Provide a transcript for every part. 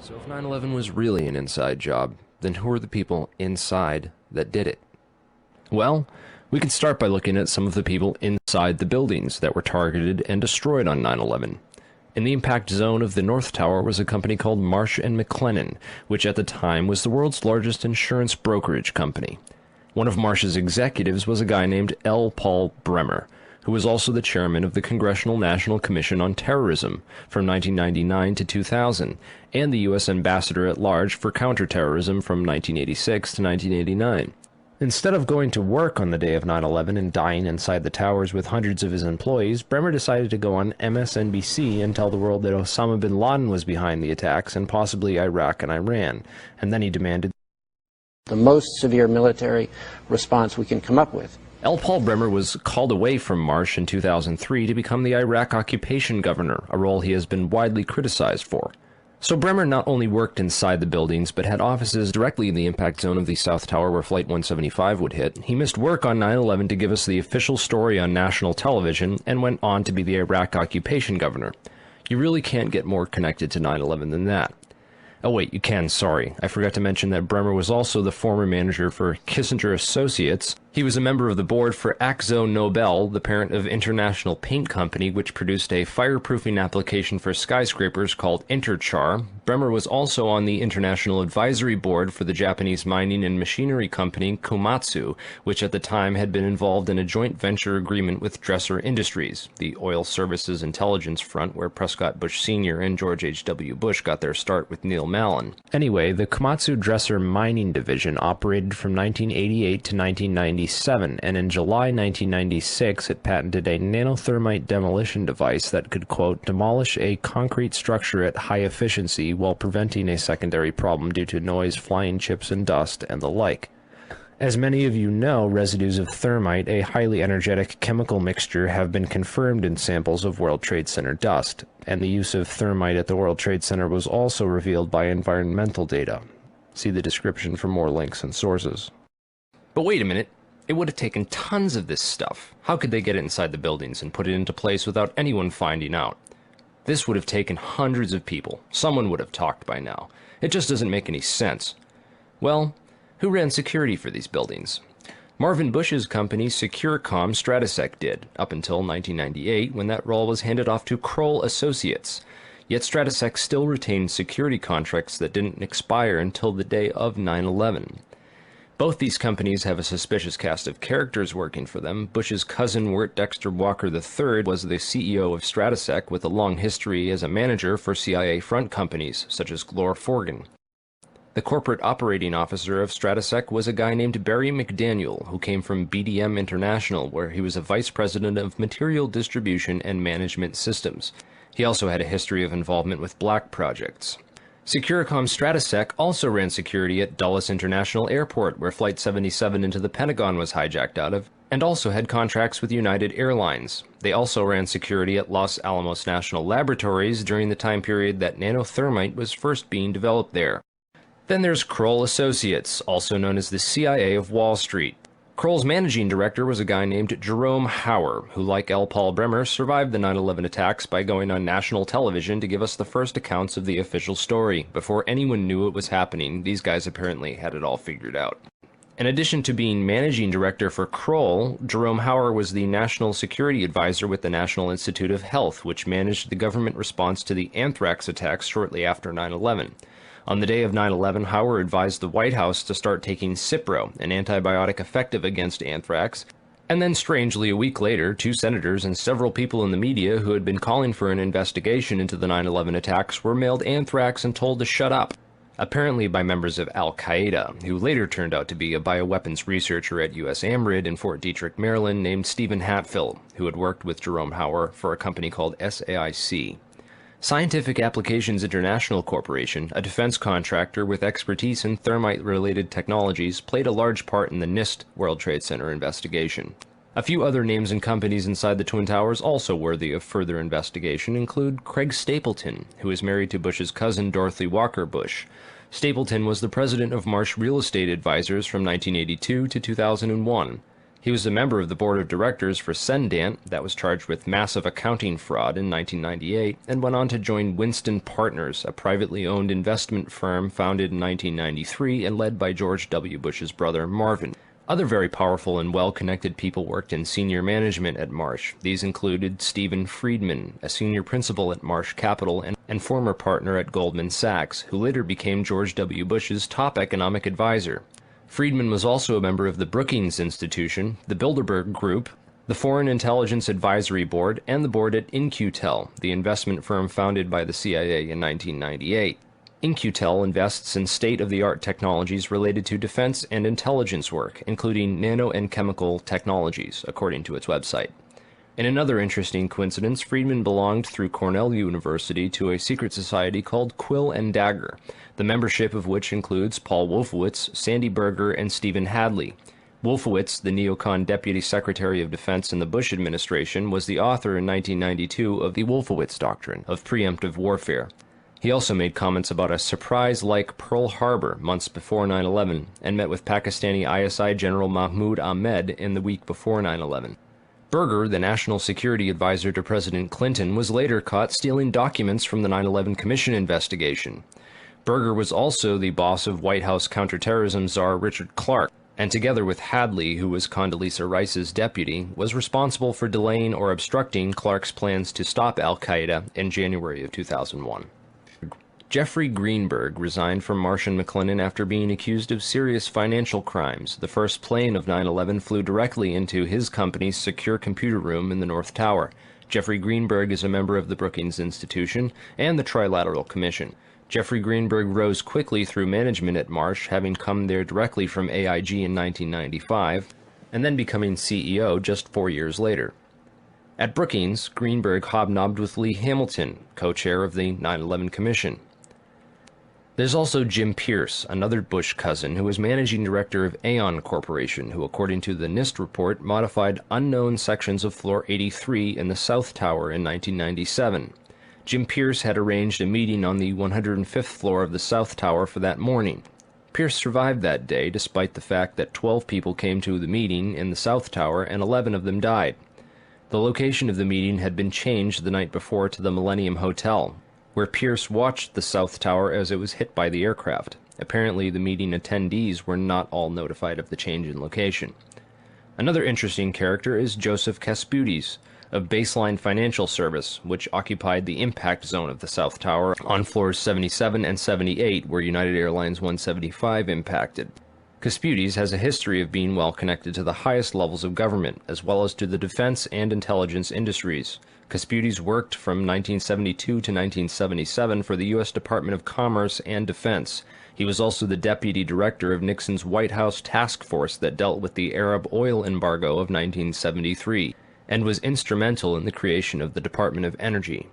So if 9/11 was really an inside job, then who are the people inside that did it? Well, we can start by looking at some of the people inside the buildings that were targeted and destroyed on 9/11. In the impact zone of the North Tower was a company called MARSH and MCLENNAN, which at the time was the world's largest insurance brokerage company. One of MARSH's executives was a guy named L. Paul Bremer, who was also the chairman of the Congressional National Commission on Terrorism from 1999 to 2000, and the U.S. ambassador at large for counterterrorism from 1986 to 1989. Instead of going to work on the day of 9/11 and dying inside the towers with hundreds of his employees, Bremer decided to go on MSNBC and tell the world that Osama bin Laden was behind the attacks and possibly Iraq and Iran, and then he demanded the most severe military response we can come up with. L. Paul Bremer was called away from MARSH in 2003 to become the Iraq occupation governor, a role he has been widely criticized for. So Bremer not only worked inside the buildings, but had offices directly in the impact zone of the South Tower where Flight 175 would hit. He missed work on 9/11 to give us the official story on national television, and went on to be the Iraq occupation governor. You really can't get more connected to 9/11 than that. Oh wait, you can, sorry. I forgot to mention that Bremer was also the former manager for Kissinger Associates. He was a member of the board for Akzo Nobel, the parent of International Paint Company, which produced a fireproofing application for skyscrapers called Interchar. Bremer was also on the International Advisory Board for the Japanese mining and machinery company KOMATSU, which at the time had been involved in a joint venture agreement with Dresser Industries, the oil services intelligence front where Prescott Bush Sr. and George H.W. Bush got their start with Neil Mallon. Anyway, the Komatsu Dresser mining division operated from 1988 to 1997, and in July 1996 it patented a nanothermite demolition device that could, quote, demolish a concrete structure at high efficiency while preventing a secondary problem due to noise, flying chips and dust, and the like. As many of you know, residues of thermite, a highly energetic chemical mixture, have been confirmed in samples of World Trade Center dust, and the use of thermite at the World Trade Center was also revealed by environmental data. See the description for more links and sources. But wait a minute. It would have taken tons of this stuff. How could they get it inside the buildings and put it into place without anyone finding out? This would have taken hundreds of people. Someone would have talked by now. It just doesn't make any sense. Well, who ran security for these buildings? Marvin Bush's company SecureCom Stratesec did, up until 1998 when that role was handed off to Kroll Associates. Yet Stratesec still retained security contracts that didn't expire until the day of 9/11. Both these companies have a suspicious cast of characters working for them. Bush's cousin, Wirt Dexter Walker III, was the CEO of Stratesec with a long history as a manager for CIA front companies, such as Glore Forgan. The corporate operating officer of Stratesec was a guy named Barry McDaniel, who came from BDM International, where he was a vice president of material distribution and management systems. He also had a history of involvement with black projects. SecureCom Stratesec also ran security at Dulles International Airport, where Flight 77 into the Pentagon was hijacked out of, and also had contracts with United Airlines. They also ran security at Los Alamos National Laboratories during the time period that nanothermite was first being developed there. Then there's Kroll Associates, also known as the CIA of Wall Street. Kroll's managing director was a guy named Jerome Hauer, who, like L. Paul Bremer, survived the 9/11 attacks by going on national television to give us the first accounts of the official story. Before anyone knew it was happening, these guys apparently had it all figured out. In addition to being managing director for Kroll, Jerome Hauer was the national security advisor with the National Institute of Health, which managed the government response to the anthrax attacks shortly after 9/11. On the day of 9/11, Hauer advised the White House to start taking Cipro, an antibiotic effective against anthrax, and then strangely a week later, 2 senators and several people in the media who had been calling for an investigation into the 9/11 attacks were mailed anthrax and told to shut up, apparently by members of Al-Qaeda, who later turned out to be a bioweapons researcher at US AMRID in Fort Detrick, Maryland, named Stephen Hatfill, who had worked with Jerome Hauer for a company called SAIC. Scientific Applications International Corporation, a defense contractor with expertise in thermite-related technologies, played a large part in the NIST World Trade Center investigation. A few other names and companies inside the Twin Towers also worthy of further investigation include Craig Stapleton, who is married to Bush's cousin Dorothy Walker Bush. Stapleton was the president of MARSH Real Estate Advisors from 1982 to 2001. He was a member of the board of directors for Cendant, that was charged with massive accounting fraud in 1998, and went on to join Winston Partners, a privately owned investment firm founded in 1993 and led by George W. Bush's brother Marvin. Other very powerful and well-connected people worked in senior management at MARSH. These included Stephen Friedman, a senior principal at MARSH Capital and former partner at Goldman Sachs, who later became George W. Bush's top economic advisor. Friedman was also a member of the Brookings Institution, the Bilderberg Group, the Foreign Intelligence Advisory Board, and the board at In-Q-Tel, the investment firm founded by the CIA in 1998. In-Q-Tel invests in state-of-the-art technologies related to defense and intelligence work, including nano and chemical technologies, according to its website. In another interesting coincidence, Friedman belonged through Cornell University to a secret society called Quill and Dagger, the membership of which includes Paul Wolfowitz, Sandy Berger, and Stephen Hadley. Wolfowitz, the neocon Deputy Secretary of Defense in the Bush administration, was the author in 1992 of the Wolfowitz Doctrine of preemptive warfare. He also made comments about a surprise-like Pearl Harbor months before 9/11 and met with Pakistani ISI General Mahmoud Ahmed in the week before 9/11. Berger, the national security advisor to President Clinton, was later caught stealing documents from the 9/11 Commission investigation. Berger was also the boss of White House counterterrorism czar Richard Clarke, and together with Hadley, who was Condoleezza Rice's deputy, was responsible for delaying or obstructing Clarke's plans to stop al-Qaeda in January of 2001. Jeffrey Greenberg resigned from Marsh & McLennan after being accused of serious financial crimes. The first plane of 9/11 flew directly into his company's secure computer room in the North Tower. Jeffrey Greenberg is a member of the Brookings Institution and the Trilateral Commission. Jeffrey Greenberg rose quickly through management at Marsh, having come there directly from AIG in 1995, and then becoming CEO just 4 years later. At Brookings, Greenberg hobnobbed with Lee Hamilton, co-chair of the 9/11 Commission. There's also Jim Pierce, another Bush cousin, who was managing director of Aon Corporation, who, according to the NIST report, modified unknown sections of Floor 83 in the South Tower in 1997. Jim Pierce had arranged a meeting on the 105th floor of the South Tower for that morning. Pierce survived that day, despite the fact that 12 people came to the meeting in the South Tower and 11 of them died. The location of the meeting had been changed the night before to the Millennium Hotel, where Pierce watched the South Tower as it was hit by the aircraft. Apparently, the meeting attendees were not all notified of the change in location. Another interesting character is Joseph Kasputis, of Baseline Financial Service, which occupied the impact zone of the South Tower on floors 77 and 78, where United Airlines 175 impacted. Kasputis has a history of being well connected to the highest levels of government, as well as to the defense and intelligence industries. Kasputis worked from 1972 to 1977 for the U.S. Department of Commerce and Defense. He was also the deputy director of Nixon's White House task force that dealt with the Arab oil embargo of 1973, and was instrumental in the creation of the Department of Energy.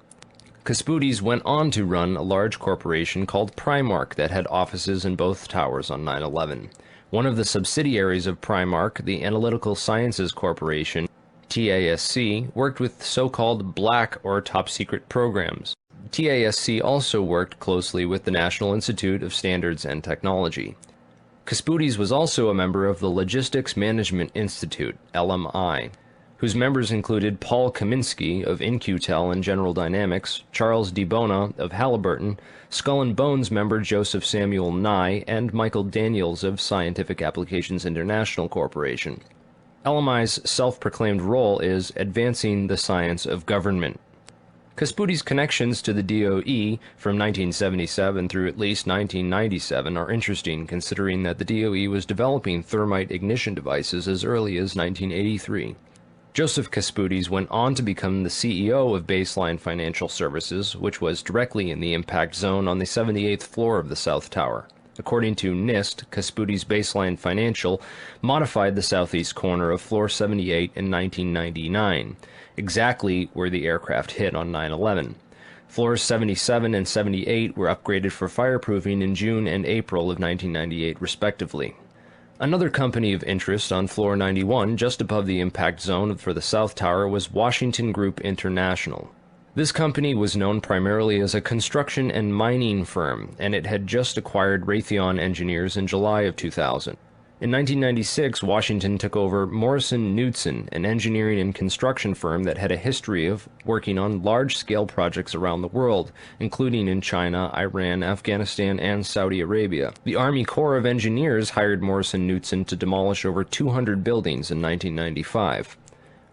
Kasputis went on to run a large corporation called PRIMARK that had offices in both towers on 9/11. One of the subsidiaries of PRIMARK, the Analytical Sciences Corporation, TASC, worked with so-called black or top-secret programs. TASC also worked closely with the National Institute of Standards and Technology. Kasputis was also a member of the Logistics Management Institute, LMI, whose members included Paul Kaminsky of In-Q-Tel and General Dynamics, Charles DiBona of Halliburton, Skull and Bones member Joseph Samuel Nye, and Michael Daniels of Scientific Applications International Corporation. LMI's self-proclaimed role is advancing the science of government. Kasputis' connections to the DOE from 1977 through at least 1997 are interesting, considering that the DOE was developing thermite ignition devices as early as 1983. Joseph Kasputis went on to become the CEO of Baseline Financial Services, which was directly in the impact zone on the 78th floor of the South Tower. According to NIST, Kasputis' Baseline Financial modified the southeast corner of Floor 78 in 1999, exactly where the aircraft hit on 9/11. Floors 77 and 78 were upgraded for fireproofing in June and April of 1998, respectively. Another company of interest on Floor 91, just above the impact zone for the South Tower, was Washington Group International. This company was known primarily as a construction and mining firm, and it had just acquired Raytheon Engineers in July of 2000. In 1996, Washington took over Morrison Knudsen, an engineering and construction firm that had a history of working on large-scale projects around the world, including in China, Iran, Afghanistan, and Saudi Arabia. The Army Corps of Engineers hired Morrison Knudsen to demolish over 200 buildings in 1995.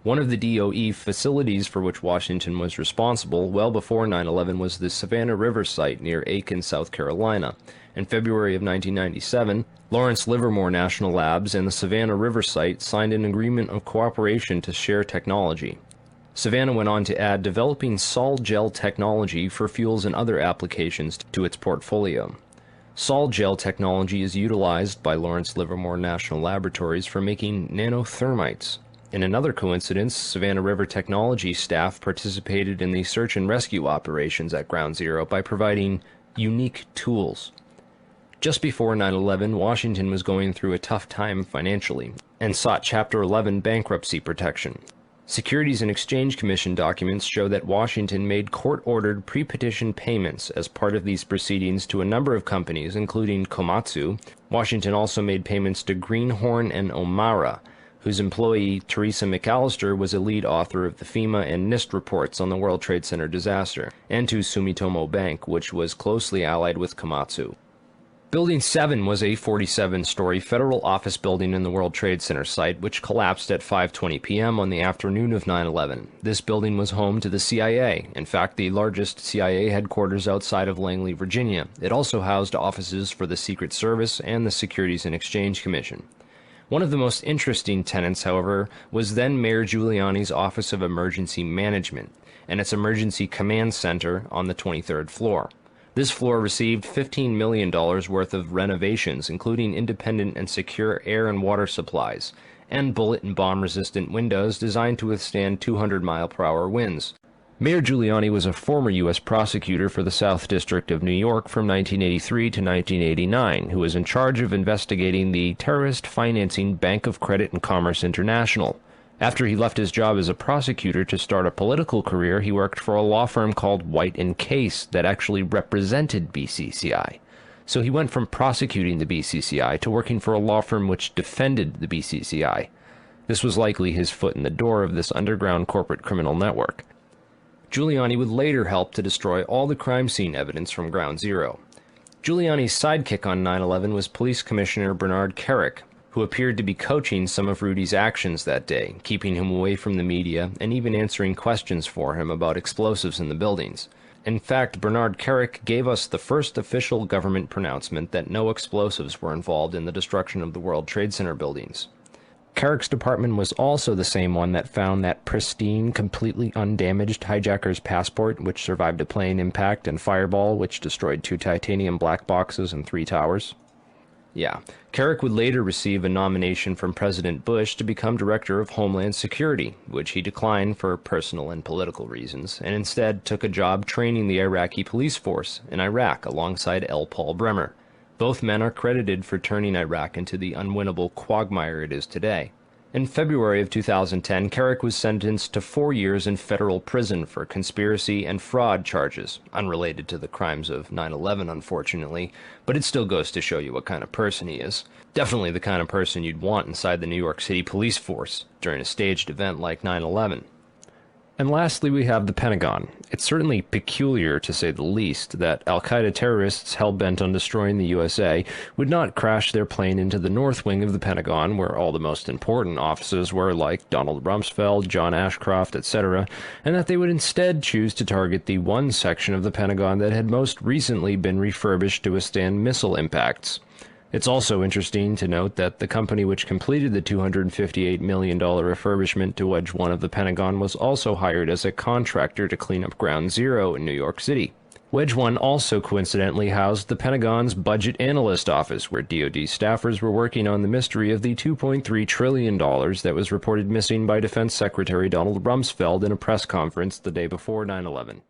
One of the DOE facilities for which Washington was responsible well before 9/11 was the Savannah River site near Aiken, South Carolina. In February of 1997, Lawrence Livermore National Labs and the Savannah River site signed an agreement of cooperation to share technology. Savannah went on to add developing sol gel technology for fuels and other applications to its portfolio. Sol gel technology is utilized by Lawrence Livermore National Laboratories for making nanothermites. In another coincidence, Savannah River Technology staff participated in the search and rescue operations at Ground Zero by providing unique tools. Just before 9/11, Washington was going through a tough time financially and sought Chapter 11 bankruptcy protection. Securities and Exchange Commission documents show that Washington made court-ordered pre-petition payments as part of these proceedings to a number of companies, including KOMATSU. Washington also made payments to Greenhorn and O'Mara, whose employee, Teresa McAllister, was a lead author of the FEMA and NIST reports on the World Trade Center disaster, and to Sumitomo Bank, which was closely allied with Komatsu. Building 7 was a 47-story federal office building in the World Trade Center site, which collapsed at 5:20 p.m. on the afternoon of 9/11. This building was home to the CIA, in fact the largest CIA headquarters outside of Langley, Virginia. It also housed offices for the Secret Service and the Securities and Exchange Commission. One of the most interesting tenants, however, was then Mayor Giuliani's Office of Emergency Management and its Emergency Command Center on the 23rd floor. This floor received $15 million worth of renovations, including independent and secure air and water supplies, and bullet and bomb-resistant windows designed to withstand 200-mile-per-hour winds. Mayor Giuliani was a former U.S. prosecutor for the South District of New York from 1983 to 1989, who was in charge of investigating the terrorist financing Bank of Credit and Commerce International. After he left his job as a prosecutor to start a political career, he worked for a law firm called White & Case that actually represented BCCI. So he went from prosecuting the BCCI to working for a law firm which defended the BCCI. This was likely his foot in the door of this underground corporate criminal network. Giuliani would later help to destroy all the crime scene evidence from Ground Zero. Giuliani's sidekick on 9/11 was Police Commissioner Bernard Kerik, who appeared to be coaching some of Rudy's actions that day, keeping him away from the media and even answering questions for him about explosives in the buildings. In fact, Bernard Kerik gave us the first official government pronouncement that no explosives were involved in the destruction of the World Trade Center buildings. Kerik's department was also the same one that found that pristine, completely undamaged hijacker's passport, which survived a plane impact, and Fireball, which destroyed 2 titanium black boxes and 3 towers. Yeah, Kerik would later receive a nomination from President Bush to become Director of Homeland Security, which he declined for personal and political reasons, and instead took a job training the Iraqi police force in Iraq alongside L. Paul Bremer. Both men are credited for turning Iraq into the unwinnable quagmire it is today. In February of 2010, Kerik was sentenced to 4 years in federal prison for conspiracy and fraud charges, unrelated to the crimes of 9/11, unfortunately, but it still goes to show you what kind of person he is. Definitely the kind of person you'd want inside the New York City police force during a staged event like 9/11. And lastly, we have the Pentagon. It's certainly peculiar, to say the least, that al-Qaeda terrorists hell-bent on destroying the USA would not crash their plane into the north wing of the Pentagon, where all the most important offices were, like Donald Rumsfeld, John Ashcroft, etc., and that they would instead choose to target the one section of the Pentagon that had most recently been refurbished to withstand missile impacts. It's also interesting to note that the company which completed the $258 million refurbishment to Wedge 1 of the Pentagon was also hired as a contractor to clean up Ground Zero in New York City. Wedge 1 also coincidentally housed the Pentagon's Budget Analyst Office, where DoD staffers were working on the mystery of the $2.3 trillion that was reported missing by Defense Secretary Donald Rumsfeld in a press conference the day before 9/11.